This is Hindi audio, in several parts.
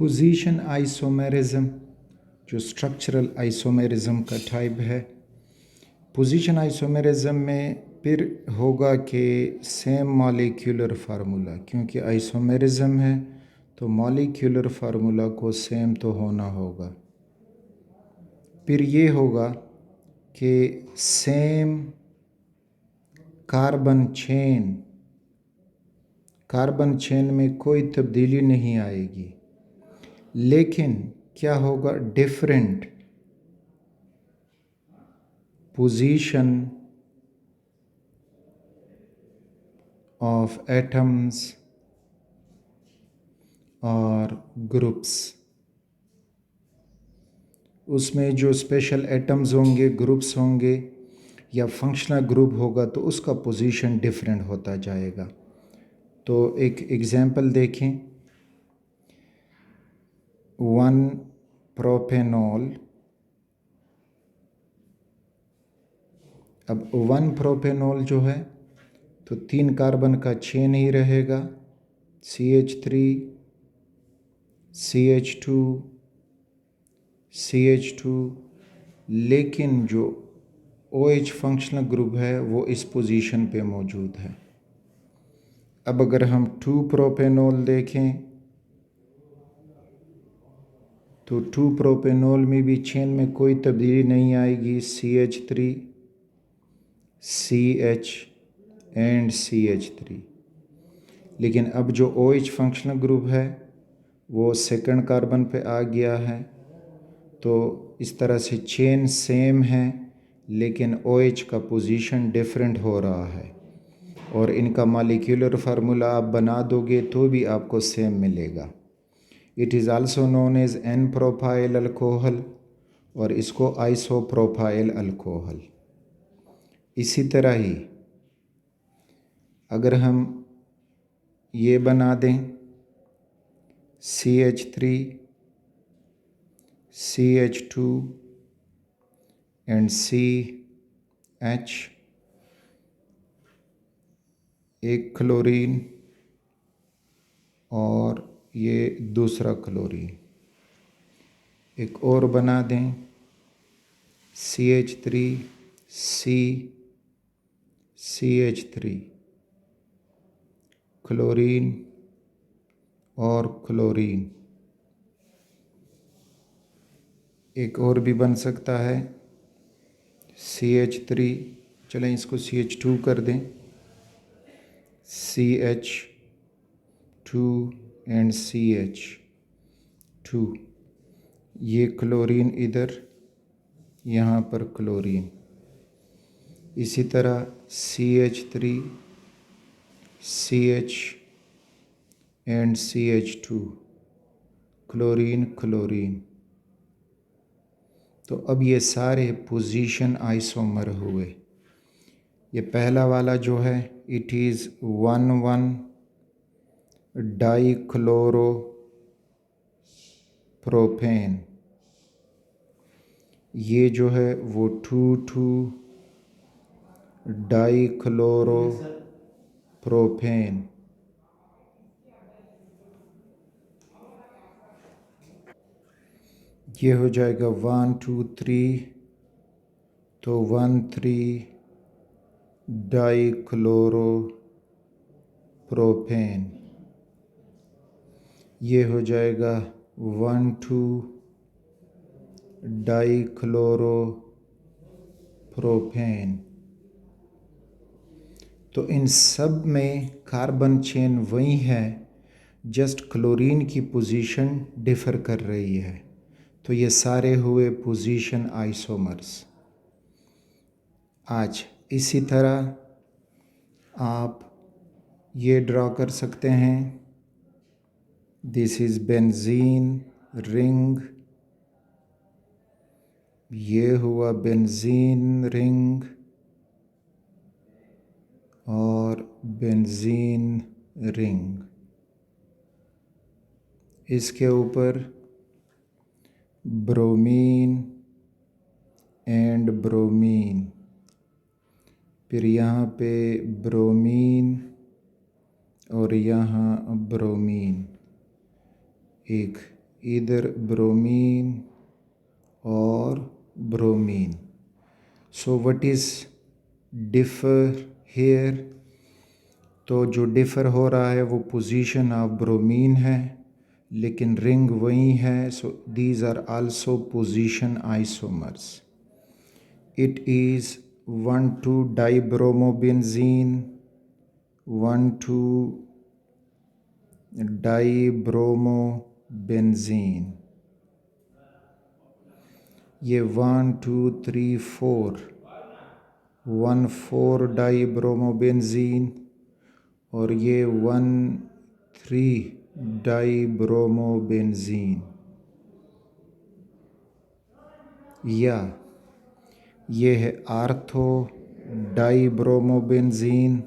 पोजीशन आइसोमेरिज्म जो स्ट्रक्चरल आइसोमेरिज्म का टाइप है। पोजीशन आइसोमेरिज्म में फिर होगा कि सेम मॉलिक्यूलर फार्मूला, क्योंकि आइसोमेरिज्म है तो मॉलिक्यूलर फार्मूला को सेम तो होना होगा। फिर ये होगा कि सेम कार्बन चेन में कोई तब्दीली नहीं आएगी, लेकिन क्या होगा, डिफरेंट पोजीशन ऑफ एटम्स और ग्रुप्स। उसमें जो स्पेशल एटम्स होंगे, ग्रुप्स होंगे या फंक्शनल ग्रुप होगा तो उसका पोजीशन डिफरेंट होता जाएगा। तो एक एग्जांपल देखें, 1 प्रोपेनॉल। अब 1 प्रोपेनॉल जो है तो 3 कार्बन का चेन ही रहेगा, CH3 CH2 CH2, लेकिन जो OH फंक्शनल ग्रुप है वो इस पोजीशन पे मौजूद है। अब अगर हम 2 प्रोपेनॉल देखें तो 2 प्रोपेनॉल में भी चेन में कोई तब्दीली नहीं आएगी, CH3 CH एंड CH3। लेकिन अब जो OH फंक्शनल ग्रुप है वो सेकंड कार्बन पे आ गया है, तो इस तरह से चेन सेम है लेकिन OH का पोजीशन डिफरेंट हो रहा है, और इनका मॉलिक्यूलर फार्मूला आप बना दोगे तो भी आपको सेम मिलेगा। It is also known as n propyl alcohol, और इसको आइसोप्रोपाइल अल्कोहल। इसी तरह ही अगर हम ये बना दें CH3 CH2 एंड CH, एक क्लोरीन और ये दूसरा क्लोरीन, एक और बना दें CH3 CH3, क्लोरीन और क्लोरीन। एक और भी बन सकता है CH3, चलें इसको CH2 कर दें, CH2 एंड CH2, ये क्लोरीन इधर, यहाँ पर क्लोरीन। इसी तरह CH3 CH and CH2, chlorine chlorine. तो अब ये सारे पोजीशन आइसोमर हुए। ये पहला वाला जो है इट इज़ 1,1 डाइक्लोरोप्रोपेन, ये जो है वो 2,2 डाइक्लोरोप्रोपेन। ये हो जाएगा 1 2 3, तो 1,3 डाइक्लोरोप्रोपेन। ये हो जाएगा 1,2 डाइक्लोरोप्रोपेन। तो इन सब में कार्बन चेन वही है, जस्ट क्लोरीन की पोजीशन डिफ़र कर रही है। तो ये सारे हुए पोजीशन आइसोमर्स। आज इसी तरह आप ये ड्रॉ कर सकते हैं, दिस इज़ बेंजीन रिंग, ये हुआ बेंजीन रिंग और बेंजीन रिंग। इसके ऊपर ब्रोमीन एंड ब्रोमीन, फिर यहाँ पे ब्रोमीन और यहाँ ब्रोमीन, एक either bromine or bromine. So what is differ here? तो जो डिफ़र हो रहा है वो पोजीशन ऑफ ब्रोमीन है, लेकिन रिंग वही है. So these are also position isomers. It is 1,2-dibromobenzene, 1,2-dibromobenzene. ये 1 2 3 4 1,4-dibromobenzene और ये 1,3-dibromobenzene. या ये है आर्थो डाइब्रोमोबेंजीन,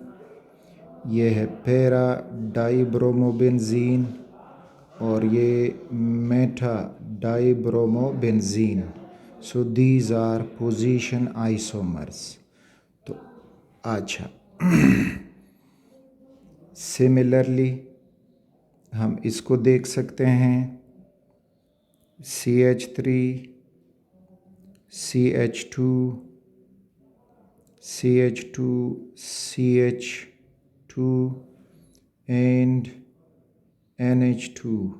ये है पैरा डाइब्रोमोबेंजीन और ये meta dibromobenzene. So these are position isomers. तो अच्छा सिमिलरली हम इसको देख सकते हैं. CH3 CH2 CH2 CH2 and NH2.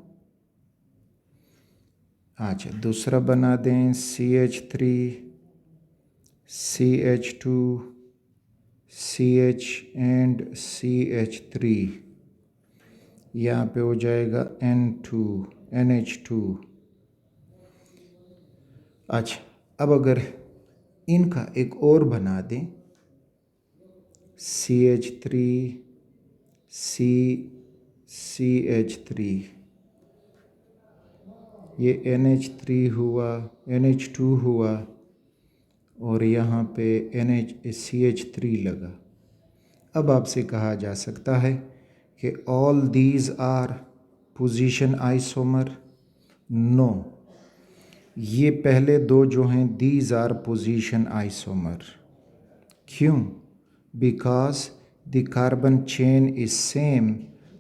अच्छा दूसरा बना दें CH3 CH2 CH and CH3. यहाँ पे हो जाएगा NH2. अच्छा अब अगर इनका एक और बना दें CH3 CH3, ये NH3 हुआ, NH2 हुआ और यहाँ पे CH3 लगा. अब आपसे कहा जा सकता है कि all these are position isomer. No, ये पहले दो जो हैं दीज आर पोजीशन आइसोमर. क्यों? Because the carbon chain is same,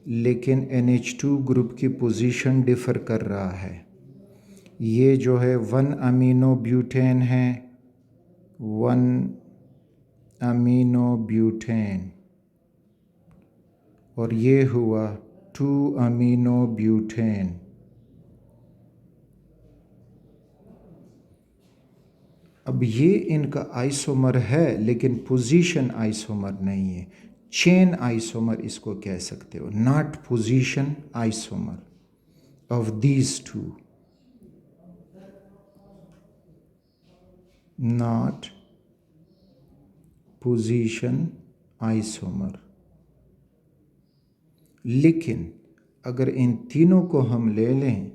लेकिन NH2 ग्रुप की पोजीशन डिफ़र कर रहा है. ये जो है 1 अमीनो ब्यूटेन है, 1 अमीनो ब्यूटेन और ये हुआ 2 अमीनो ब्यूटेन. अब ये इनका आइसोमर है लेकिन पोजीशन आइसोमर नहीं है. चेन आइसोमर इसको कह सकते हो, not position isomer of these two. Not position isomer. लेकिन अगर इन तीनों को हम ले लें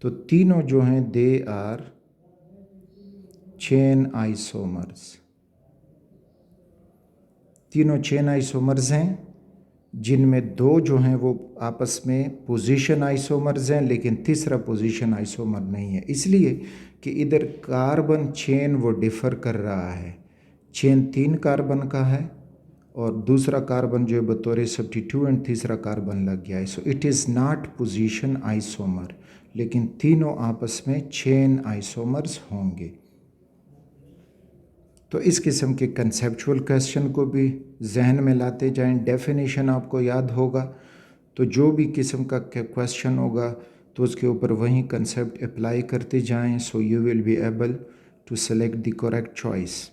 तो तीनों जो हैं दे आर चेन आइसोमर्स. तीनों चेन आइसोमर्स हैं जिनमें दो जो हैं वो आपस में पोजीशन आइसोमर्स हैं, लेकिन तीसरा पोजीशन आइसोमर नहीं है. इसलिए कि इधर कार्बन चेन वो डिफ़र कर रहा है. चेन 3 कार्बन का है और दूसरा कार्बन जो है बतौर सब्स्टिट्यूएंट तीसरा कार्बन लग गया है. So it is not position isomer, लेकिन तीनों आपस में चेन आइसोमर्स होंगे. तो इस किस्म के कंसेप्चुअल क्वेश्चन को भी जहन में लाते जाएं. डेफिनेशन आपको याद होगा तो जो भी किस्म का क्वेश्चन होगा तो उसके ऊपर वही कंसेप्ट अप्लाई करते जाएं. So you will be able to select the correct choice.